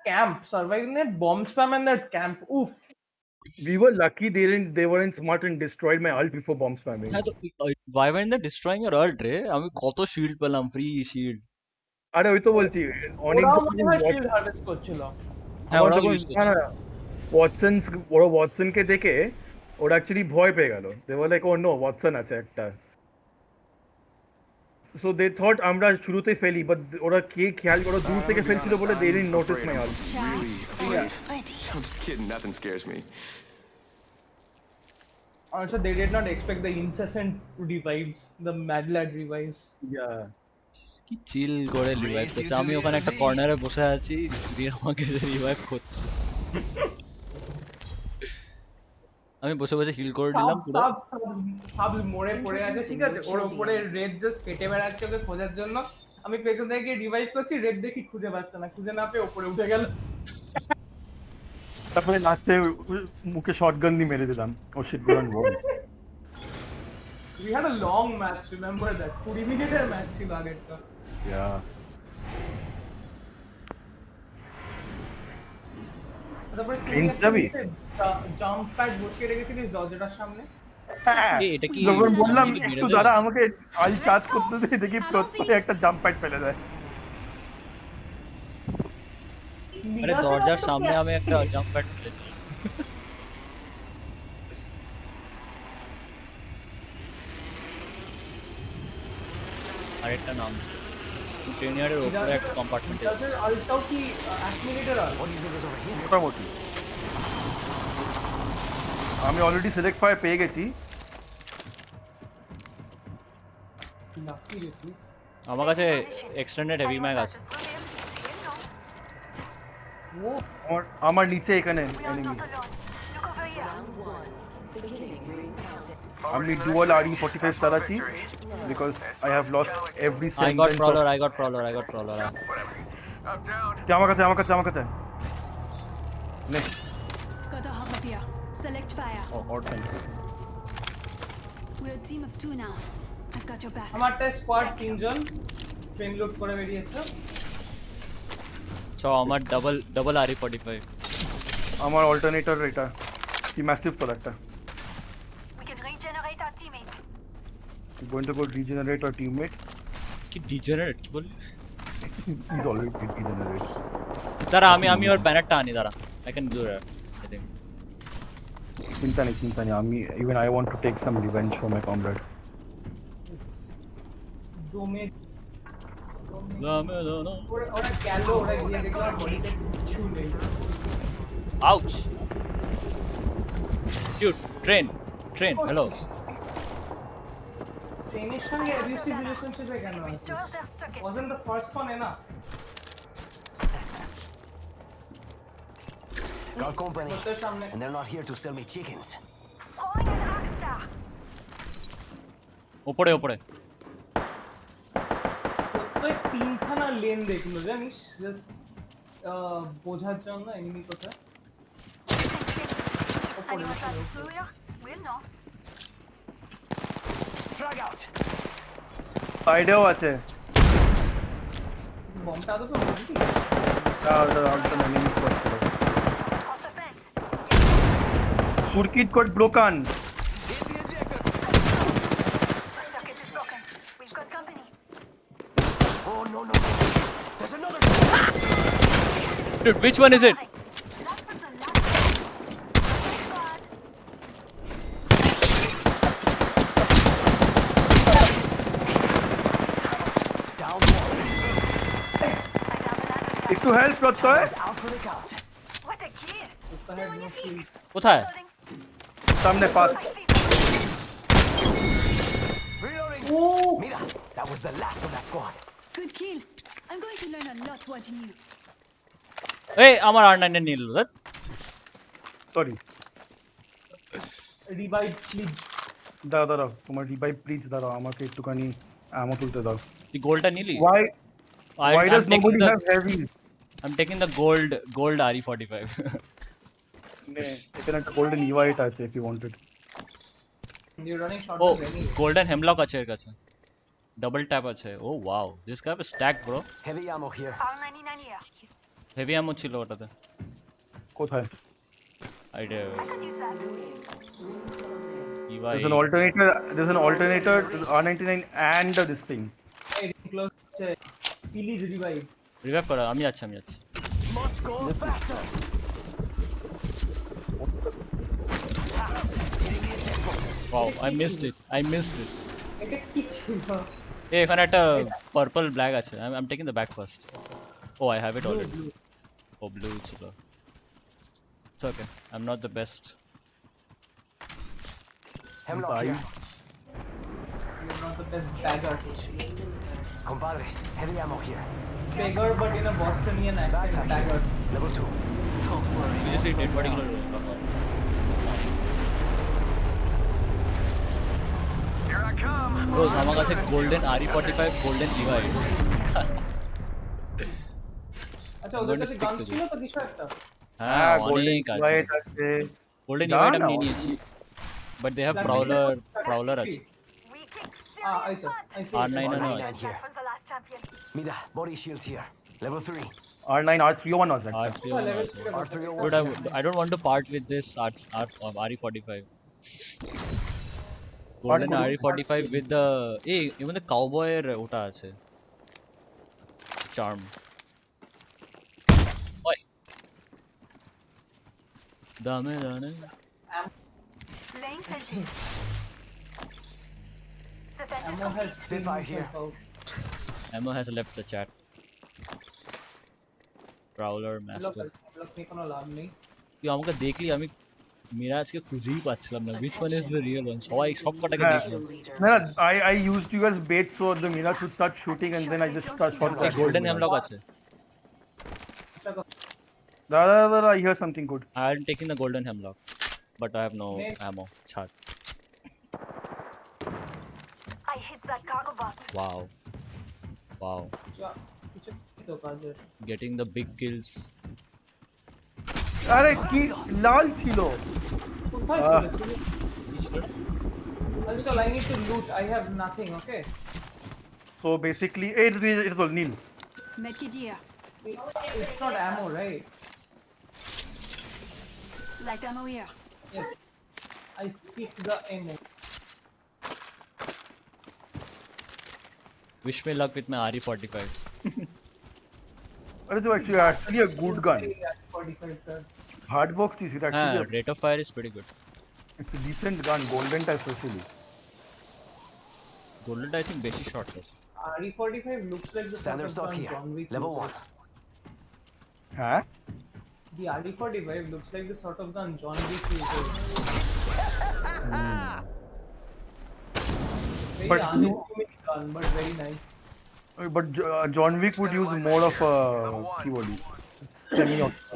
camp, surviving that bomb spam and that camp. Oof. We were lucky they weren't smart and destroyed my ult before bomb spamming. হ্যাঁ তো why weren't they destroying your ult রে? আমি কত shield পেলাম, free shield. আরে ওই তো বলছি অনেক ওরাও যখন মনে হয় শিল্ড হারভেস্ট করছিল। হ্যাঁ আমার ওরাও যখন ইউজ না করছে। না ওয়াটসন ওরা ওয়াটসনকে দেখে ওরা অ্যাকচুয়ালি ভয় পেয়ে গেল they were like oh no Watson আছে একটা সো দে থট আমরা শুরুতেই ফেলি বাট ওরা কে খেয়াল ওরা দূর I'm থেকে gonna be ফেলছিল honest, বলে দে I'm didn't notice afraid my I'm all really Yeah. afraid. I'm just kidding, nothing scares me. Also, they did not expect the incessant revives, the mad lad revives. ইয়া কি চিল করে revive করছে, আমি ওখানে একটা কর্নারে বসে আছি, দিয়ে আমাকে রিভাইভ করছে। আমি বসে বসে হিল করে নিলাম পুরো। সাবস মরে পড়ে আছে, ঠিক আছে, ওর উপরে রেড জাস্ট পেটে বেড়াচ্ছে ওকে খোঁজার জন্য। আমি পেছন থেকে গিয়ে রিভাইভ করছি, রেড দেখি খুঁজে পাচ্ছে না, খুঁজে না পেয়ে উপরে উঠে গেল। তারপরে লাস্টে মুখে শটগান দিয়ে মেরে দিলাম ও শিট গোরান wall We had a long match, remember that? 20 মিনিটের ম্যাচ ছিল আগেরটা। ইয়া তারপরে Prince যাবি? জাম্প প্যাড বসিয়ে রেখেছিলিস দরজাটার সামনে। এটা কি যখন বললাম আমাকে কি মেরে একটু দেবে? দাঁড়া আমাকে আই চার্জ করতে দে দেখি প্রথমে একটা জাম্প প্যাড ফেলে দেয় আরে দরজার সামনে আমি একটা জাম্প প্যাড ফেলেছি। আরেকটা নাম ছিল ট্রেনিয়ারের উপরে একটা কম্পার্টমেন্টে। মিরাজের আলটাও কি 1 মিনিটের আর মোটামুটি আমি অলরেডি সিলেক্ট ফায়ার পেয়ে গেছি লাকি রেসি। আমার কাছে এক্সটেন্ডেড হেভি ম্যাগ আছে। ও আমার নিচে এখানে এনিমি আমি ডুয়াল RE45 চালাচ্ছি because I have lost every I got sentence prowler, I got prowler. I'm down. আমার কাছে নে Got a hop up here. Select fire. Oh, orphan. We're a team of 2 now. I've got your back. আমারটা squad 3 জন train load করে বেরিয়েছে। So আমার double RE45. আমার alternator এটা কি ম্যাসিভ তো একটা We can regenerate our teammate. going to go regenerate our teammate কি ডিজেনারেট কি বললি? he's already regenerate দাঁড়া আমি ওর ব্যানারটা আনি, দাঁড়া। I can do that, I think. চিন্তা নেই আমি even I want to take some revenge for my comrade ডোমে ওরা গেল, ওরা গিয়ে দেখলাম বডিতে কিছু নেই। Ouch. Dude, train, hello. ট্রেনের সঙ্গে অ্যাবিউসিভ রিলেশনশিপে কেন আছে? Restore their sockets. Wasn't the first one enough? Got company, তোর সামনে and they're not here to sell me chickens. Throwing an arc star. ওপরে প্রত্যেক তিনখানা লেন দেখলো জানিস, জাস্ট বোঝার জন্য এনিমি কোথায়। Anyone passing through here? We'll know. Frag out! সাইডেও আছে বমটা তো বুঝলি enemy squad ছিল Off the fence. toolkit got broken Hit the ejector! The circuit is broken. We've got company. Oh no! There's another! open. Dude, which one is it? Last person, last squad. Down one. I got another একটু help প্রত্যয় It's out for the count. What a kill! Stay on your feet. কোথায়? Loading. সামনে পাস I see something. Reloading! Oh Mira, that was the last of that squad. Good kill. I'm going to learn a lot watching you. এই আমার R9 এর নিল ধ্যাৎ। Sorry revive please. দাঁড়াও তোমার রিভাইভ প্লিজ দাঁড়াও আমাকে একটুখানি আমো তুলতে দাও তুই গোল্ডটা নিলি? why I'm does taking nobody the have heavy I'm taking the gold RE45. নে এখানে একটা গোল্ডেন ইভাইট আছে if you wanted you running short ও রেনি। গোল্ডেন হেমলক আছে এর কাছে, ডাবল ট্যাপ আছে। Oh wow, this guy is stacked bro. Heavy ammo here. R99 here. Heavy ammo ছিল ওটাতে কোথায়? Idea I could use that. কি ভাই There's an alternator, R99 and this thing. এই ক্লোজ হচ্ছে প্লিজ রিভাইভ। রিভাইভ করা আমি যাচ্ছি Must go faster. Wow I missed it এটা কি ছিল? এই এখানে একটা পার্পল ব্ল্যাক আছে I am taking the back first oh I have it already oh blue ছিল it's okay I am not the best Hemlock Bye. here. You're not the best bagger. Compadres, heavy ammo here. Beggar, but in a Bostonian accent, Backpack bagger. here. Level 2. Don't worry. You just see dead body গুলো Here I come. রোজ আমার কাছে golden RE45 golden revive আচ্ছা ওদের কাছে stick গান to ছিল this. তো কিছু একটা? হ্যাঁ golden অনেক আছে white আছে। গোল্ডেন দাও রিভাইভ না। আমি নিয়ে নিয়েছি বাট দে হ্যাভ Like প্রাউলার আছে We kick I serious thought. I butt. see. R9 R99 আছে here. That was the last champion. Mira, body shield here. Level 3. R9 R301 was that. R301 level আছে three. R301. But I don't want to part with this RE45. Golden Part RE45 with the even the cowboy ওটা আছে charm. Oi. Dame. Laying fences. The fence is Ammo has complete. Spitfire here. Ammo has left the chat. Prowler master. Block নিয়ে কোনো লাভ নেই। তুই আমাকে দেখলি আমি মিরাজকে খুঁজেই পাচ্ছিলাম না which one is the real one সবাই সব কটাকে হ্যাঁ। দেখলাম No, I used you as bait so the Mira should start shooting and then I just start shot. এই গোল্ডেন হ্যামলক আছে Dada, I hear something good. I am taking the golden hemlock but I have no ammo chat I hit that cargo bot. wow কিছু তো কাজের। getting the big kills আরে কি লাল ছিল। কোথায় ছিল তুমি? Alvito, I need to loot. I have nothing, okay? So basically it was Neil. Medkit here. It's not ammo, right? Light ammo here. Yes. I seek the ammo. wish me luck with my RE45 It was actually a good gun. 45 sir. Hard box is it actually rate of fire is pretty good it's a decent gun, golden type especially. golden I think বেশি shots আছে RE45 looks like the Standard sort stock of gun here. John Wick Level uses. 1. Huh? The RE45 looks like the sort of gun John Wick uses. Very But unassuming gun, but very nice. But John Wick would use more of a keyboard.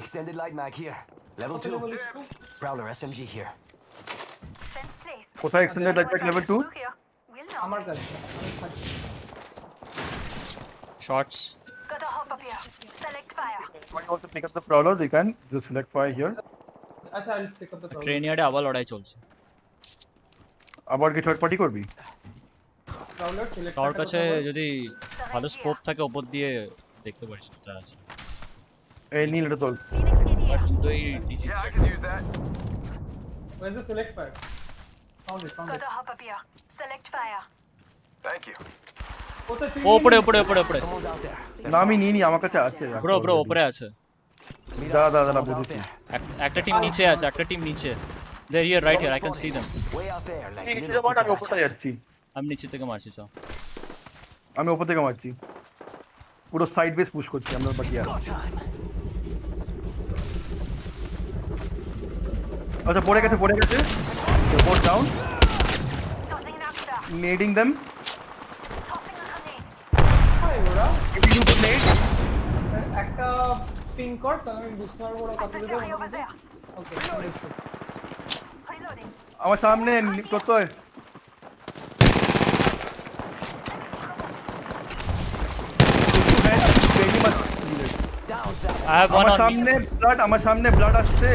Extended light mag here. Level 2. Prowler SMG here. Fence place. কোথায় extended light pack level 2? Look here. We'll know. আমার কাছে আমি খাচ্ছি। shots Gotta hop up here. Select fire. When you also pick up the prowler, they can just select fire here. আচ্ছা I'll pick up the problem. Train ইয়ার্ডে আবার লড়াই চলছে আবার কি থার্ড পার্টি করবি? Prowler select তোর একটা কাছে কথা বল। যদি ভালো স্কোপ থাকে উপর দিয়ে দেখতে পারিস কোথায় আছে এই নীল এটা তোল। Phoenix kid here. কিন্তু এই DG Yeah, I could use that. Where's the select fire? Found it. Gotta hop up here. Select fire. Thank you. কোথায় তুই? উপরে Someone's out there. না আমি নিইনি, আমার কাছে আছে। ব্রো উপরে আছে Mira, দাদা someone's out বুঝেছি। there. একটা টিম নিচে আছে একটা টিম নিচে they here right here I can see them Way out there, like এই little আমি উপরে cucarachas. যাচ্ছি। আমি নিচে থেকে মারছি চ আমি উপর থেকে মারছি। পুরো সাইড বেস পুশ করছি আমরা বাকি আর। Go time. আচ্ছা পড়ে গেছে। Report down. Tossing an extra. Nading them. Tossing a grenade. কোথায় ওরা? If you use nade, একটা পিং কর তো আমি বুঝতে পারবো ওরা কত দূরে Incendiary over there. Okay Reloading. আমার সামনে কোথায়? Very much needed. Down that. I have one আমার সামনে ব্লাড আসছে,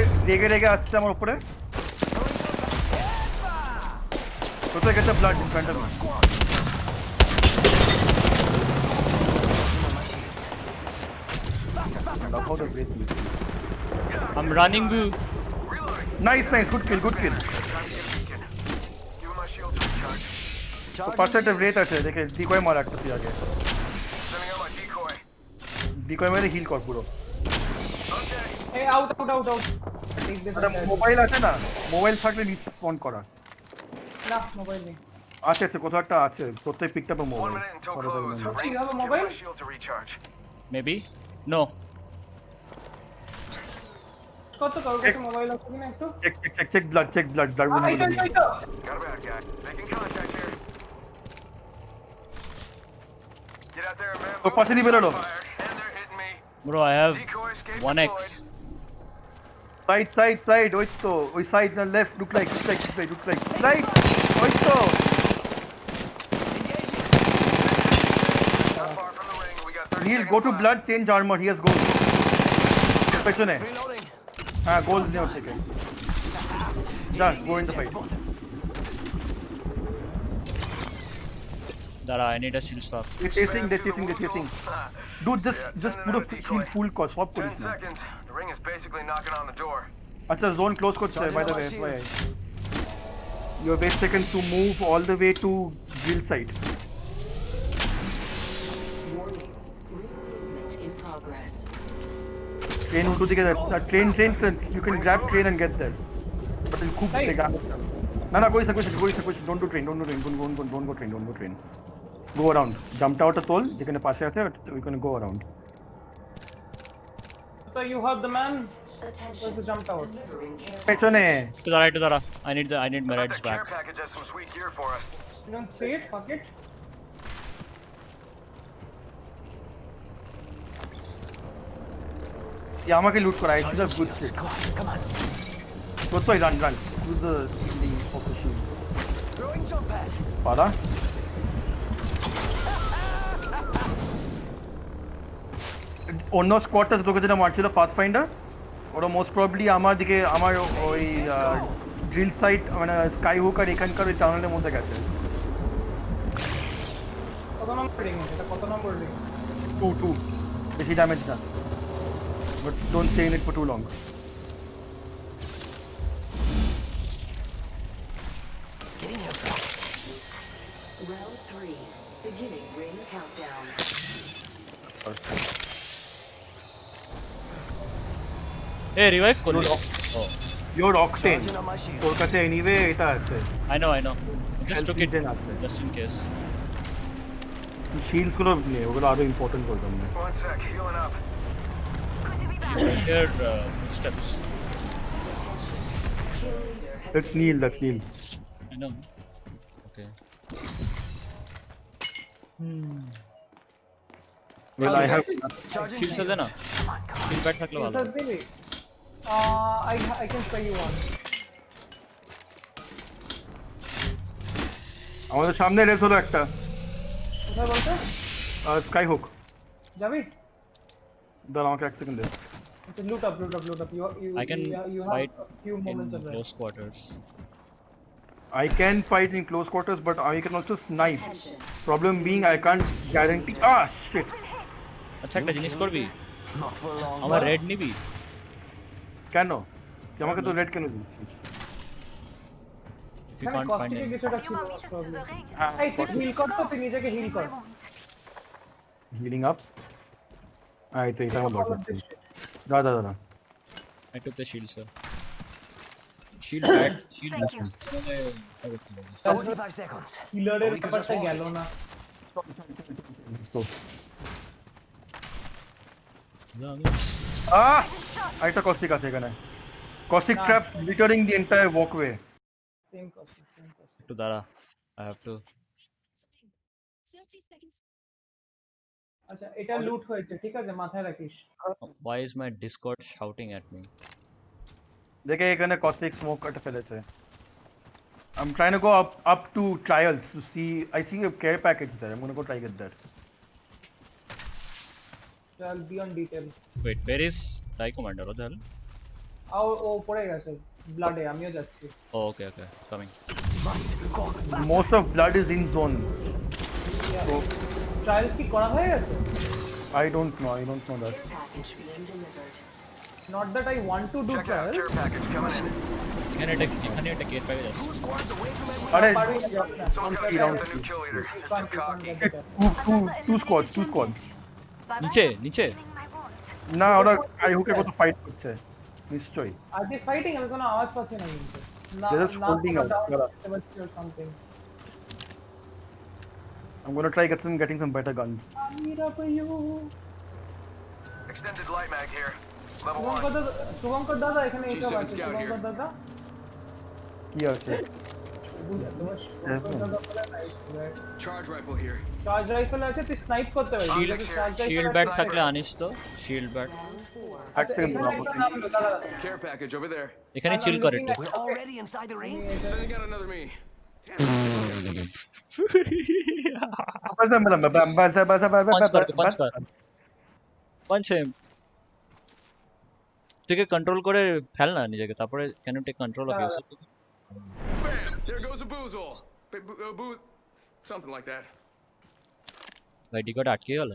রেগে আসছে আমার উপরে। কোথায় গেছে blood? In front of me. My shields. Faster, faster. Love how the Wraith looks. I'm running. Reloading. Nice, good kill. Time to get a beacon. Give my shield to recharge. তো পাশে একটা Wraith আছে, দেখে decoy মার একটা তুই আগে। Sending out my decoy. Decoy মেরে হিল কর পুরো। Okay. এই আউট ঠিক দে মোবাইল আছে না? মোবাইল থাকলে নিচ স্পন করা। না মোবাইল নেই আছে কোথাও একটা আছে, প্রত্যেক পিকটা পর 1 mobile. minute until close. You have a Give mobile? my shield to recharge. Maybe. No. কত কারোর কাছে মোবাইল আছে কিনা একটু চেক ব্লাড এই তো Got a bad guy. Making contact here. Get out there, man. তো পাশে নিয়ে বেরোলো। And they're hitting me. Bro, I have Decoy escape 1x. deployed. Side ওই তো ওই সাইড না লেফট লুক লাইক রাইট ওই তো Not far from the ring. We got 30 নীল seconds go to left. Blood change armour he has gold পেছনে Reloading. হ্যাঁ gold নেওয়ার থেকে যা go in the fight Dara, I need a shield swap. they're chasing dude just put a shield full cost swap 10 করিস না seconds. The ring is basically knocking on the door. আচ্ছা zone close করছে by the Charging way on my shields. you have 8 seconds to move all the way to drill site In progress. train উল্টো দিকে যাচ্ছে train you can grab train and get there but it's খুব Hey. জায়গা না কইছ don't do train don't go train go around jump tower টা তোল যেখানে পাশে আছে we can go around So you have the man Attention. where's the jump tower Delivering care. পেছনে To Dara. I need I bet Mirage's that care back. package has some sweet gear for us. you don't see it fuck it আমাকে লুট করা it's a good shit Come on. What's run to the ceiling of the shield Throwing jump pad. পারা অন্য স্কোয়াডটা তোকে যেটা মারছিল path finder ওরা most probably আমার দিকে আমার ওই ড্রিল সাইট মানে স্কাই হুক আর এখানকার ওই টানেলের মধ্যে গেছে কত নম্বর রিং এটা কত নম্বর রিং 2 বেশি ড্যামেজ না but don't stay in it for too long Getting here. Round 3. Beginning ring countdown. Hey, revive করলি? Oh, your octane Charging on my shield. তোর কাছে এনিওয়ে এটা আছে I know. Just Health took it regen আছে just in case. Shields গুলো নিয়ে ওগুলো আরো ইম্পর্টেন্ট করে দেন 1 sec. Healing up. Good to be back. Hear footsteps. Kill leader has That's Neil. I know. Okay. Well, I have Charging Shields আছে না? Shield pad থাকলে ভালো। Sir, really? I can spare you one. আমাদের সামনে race হলো একটা কোথায় বলছো? স্কাই হুক যাবি? দাঁড়া আমাকে এক সেকেন্ড দে It's a loot up. I can you fight have a few in moments of rest. close quarters. I can fight in close quarters but I can also snipe attention. problem being I can't guarantee shit আচ্ছা একটা জিনিস করবি? Not for long. আমার red নিবি? কেন তুই আমাকে তো রেড কেন দিচ্ছিস If you এখানে can't find কস্টিকে it. কিছুটা You ছিল want me to problem. the ring? এই তুই হিল কর তো তুই নিজেকে হিল কর হিলিং আপ আই তো এটা আমার দরকার দাদা I took the shield, sir. Shield back. Shield Thank you. 45 seconds. হিলারের We could just ব্যাপারটা walk গেল it. না তো Yeah, আরেকটা কস্টিক আছে এখানে caustic trap littering the entire walkway same cost to Dara. I have to. আচ্ছা এটা লুট হয়েছে ঠিক আছে মাথায় রাখিস Why is my Discord shouting at me? দেখে এখানে কস্টিক স্মোক একটা ফেলেছে I'm trying to go up to trials to see I see a care package there I'm going to go try get that চল be on detail Wait, where is TIE Commander? What the hell? ও পড়ে গেছে ব্লাডে আমিও যাচ্ছি Oh, okay. Coming. most of blood is in zone trials কি করা হয়ে গেছে I don't know that. Care package being delivered. Not that I want to do Check it out. travel. Care package coming in. এখানে একটা gate package আছে। আরে Someone's gotta check out the new kill leader. They're too cocky. two squads. নিচে My wounds. না ওরা স্কাইহুকের কত fight করছে নিশ্চয়ই। Are they fighting? আমি কোনো আওয়াজ পাচ্ছি না কিন্তু। না They're just holding out. or something. I'm gonna try getting some better guns. Amira for you. Extended light mag here. Level 1. Shubhankar দাদা এখানে এটা G7 আছে scout here. শুভঙ্কর দাদা কি আছে? তোমার শুভঙ্কর দাদা বলে nice Charge rifle here. Charge rifle আছে তুই স্নাইপ করতে পারিস Shield- যদি charge rifle শিল্ড আছে- ব্যাট থাকলে আনিস তো শিল্ড ব্যাট এক সেকেন্ড এখানে একটা নামলো, দাদা, দাদা। Care package over there. এখানে চিল করে একটু We're already inside the ring. Sending out another me. Punch কর পাঞ্চ হিম তুই কন্ট্রোল করে ফেল না নিজেকে তারপরে can you take control of yourself Bam! There goes a boozle. Something like that. ভাই ডিকট আটকে গেল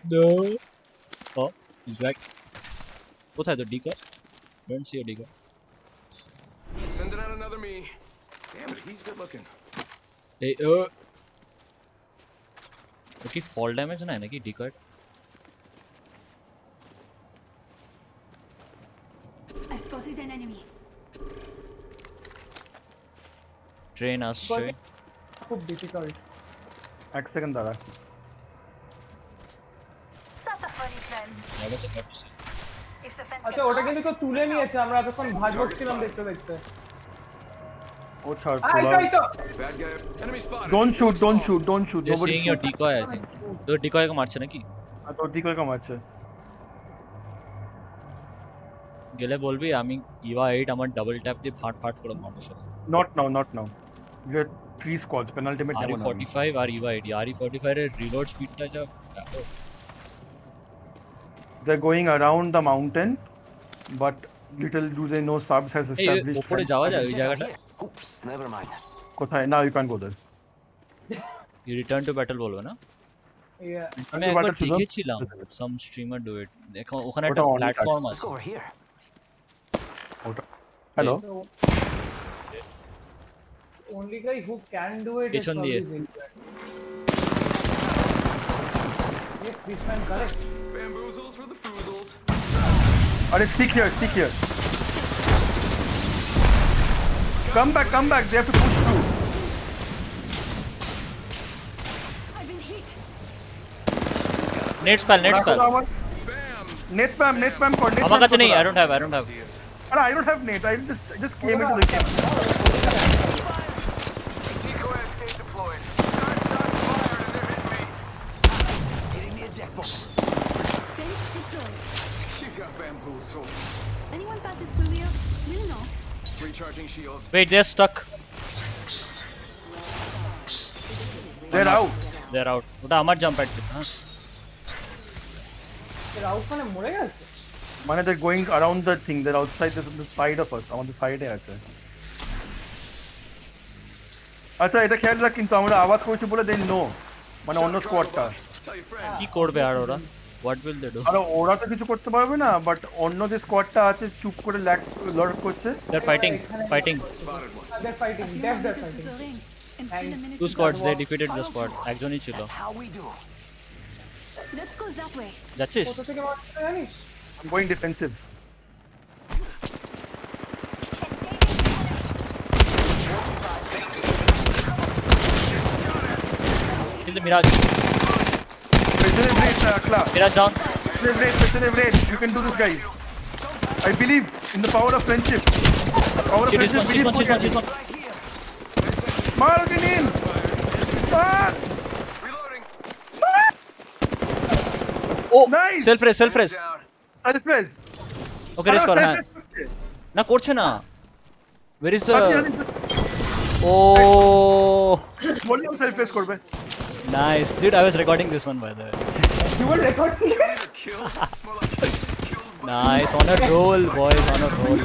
No. Oh, he's back. কোথায় তো decoy don't see you decoy Sending out another me. Damn it, he's good looking. এই ও কি ফল damage নাই নাকি ডিকট I spotted an enemy. Train আসছে খুব ডিফিকাল্ট এক সেকেন্ড দাঁড়া। Such a funny fence. I was about to say. If the fence আচ্ছা ওটা কিন্তু তো তুলে নিয়েছে আমরা এতক্ষণ ভাগ করছিলাম দেখতে দেখতে ও ছাড় এই তো এই তো Bad guy. Enemy spotted. don't shoot You're nobody seeing your decoy I think তো ডিকয় কে মারছে নাকি তো ডিকয় কম আছে। গেলে বলবি আমি ইভা 8 আমার ডাবল ট্যাপ দিয়ে ফাট করে মারবো সব not now you have 3 squads penultimate আরি level 45 আর ইভা 8 আরি 45 এর রিলোড স্পিডটা যা they're going around the mountain but little do they know subs has এই established উপরে যাওয়া যায় ওই Check out জায়গাটা here. Oops, never mind. কোথায় না you can't go there you return to battle বলবে না ইয়া আমি একবার দেখেছিলাম সাম স্ট্রিমার ডু ইট দেখো ওখানে একটা ওটা অনেক প্ল্যাটফর্ম Let's আছে go over here. hello only guy who can do it is পেছন দিয়ে। probably Zilker. Yes, this man correct. Bamboozles for the foozles. are stick here come back they have to push through I've been hit. Net spell Bam! net spam কর net আমার spam কাছে কর নেই তোরা। I don't have Aরে, I don't have net I just came into the game Decoy escape deployed. Shots fired and they're hitting me. Hitting the eject button. Fence deployed. You got bamboozled. Anyone passes through here, we'll know. Recharging shields. Wait they are stuck they're out they are out ওটা আমার jump pad হ্যাঁ এর out মানে মরে গেছে মানে they're going around the thing they're outside the side of us আমাদের সাইডে আছে আচ্ছা এটা খেয়াল রাখ কিন্তু আমরা আওয়াজ করছি বলে they know মানে অন্য স্কোয়াডটা Tell your friends. কি করবে আর ওরা হোয়াট উইল দে ডু আর ওরা তো কিছু করতে পারবে না বাট অন্য যে স্কোয়াডটা আছে চুপ করে লড় করছে they are fighting Spotted one. they're fighting A few they're more visitors fighting to the ring. And still a minute two to squads go. They defeated the squad একজনই ছিল That's how we do. Let's go that way. যাচ্ছিস কোথা থেকে মারছে জানিস I'm going defensive kill the Mirage Regenerate Akla Mirage down Regenerate you can do this guys I believe in the power of friendship power of She's friendship one. Right here. Marvin in Start! Reloading. Oh Nice! Self res Down. Surprise! Okay res কর হ্যাঁ না করছে না where is the ও বলি self press করবে nice did I was recording this one by the way you were recording Either killed. More like killed by Nice, on a roll, boys, on a roll.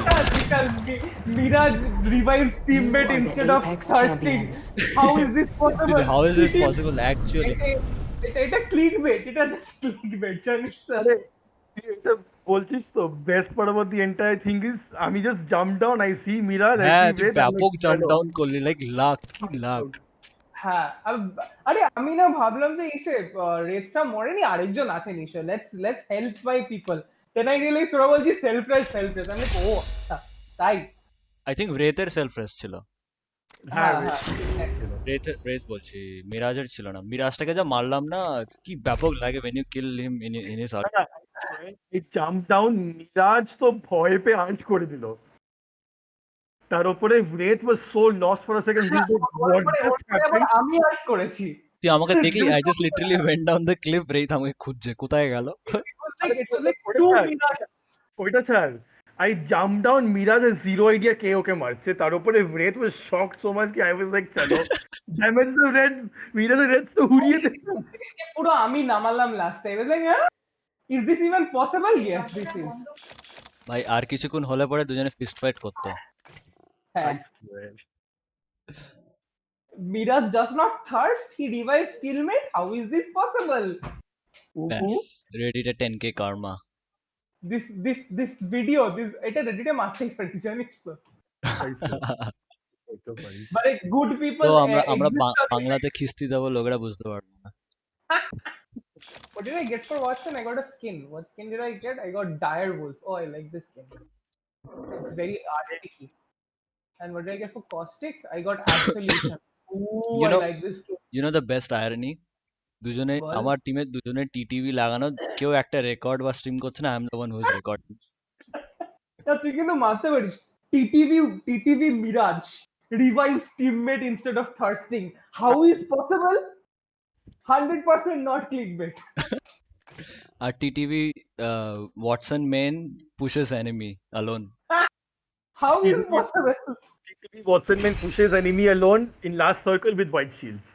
Mirage revives teammate You are the instead of Apex thirsting. champions. How is this possible? Dude, how is this possible actually? এটা clickbait, এটা just clickbait, জানিস তো? আরে তুই এটা বলছিস তো best part of the entire thing is আমি just jump down I see Mirage I হ্যাঁ সি তুই রেড ব্যাপক জাম্প ডাউন করলি লাইক লাখ কি লাখ। হ্যাঁ আরে আমি না ভাবলাম যে এসে রেডসটা মরেনি, আরেকজন আছে নিশ্চয়, let's help my people, then I realise তোরা বলছিস সেলফ রেস আমি ও আচ্ছা তাই। আই থিঙ্ক রেতের সেলফ রেস ছিল। হ্যাঁ হ্যাঁ হ্যাঁ রেত বলছি, মিরাজের ছিল না। মিরাজটাকে যা মারলাম না কি ব্যাপক লাগে when you kill him in his heart. এই জাম্প ডাউন মিরাজ তো ভয় পেয়ে আর্ট করে দিল, তার উপরে red was so lost for a second হি আমি আর্ট করেছি। তুই আমাকে দেখলি, I just literally went down the cliff, রেত আমাকে খুঁজছে কোথায় গেল। It was like two Mirage. ওইটা sir I jump down Mirage zero idea কে ওকে মারছে, তার উপরে red was shock so much কি আই ওয়াজ লাইক চলো damage the red Mirage red তো হুড়িয়ে দে। পুরো আমি নামালাম last time, like is this even possible? Yes this is. ভাই আর কিছুক্ষণ হলে পরে দুজনে ফিস্ট ফাইট করতো। হ্যাঁ Mirage does not thirst, he revives teammate, how is this possible? ব্যাস রেডিটে 10k কার্মা। This video, এটা রেডিটে মারতেই পারি জানিস তো, মানে গুড পিপল। তো আমরা বাংলাতে খিস্তি যাবো, লোকেরা বুঝতে পারবে না। What did I get for Watson? I got a skin. What skin did I get? I got Dire Wolf. Oh, I like this skin. It's very arty. And what did I get for Caustic? I got Absolution. Ooh, You know- I like this skin. You know the best irony? দুজনে বল। আমার টিমে দুজনে TTV লাগানো, কেউ একটা record বা stream করছে না, I am the one who is recording. না তুই কিন্তু মারতে পারিস। TTV Mirage revives teammate instead of thirsting. How is possible? 100% not clickbait. আর TTV Watson main pushes enemy alone. How is possible? Watson man pushes enemy alone in last circle with white shields.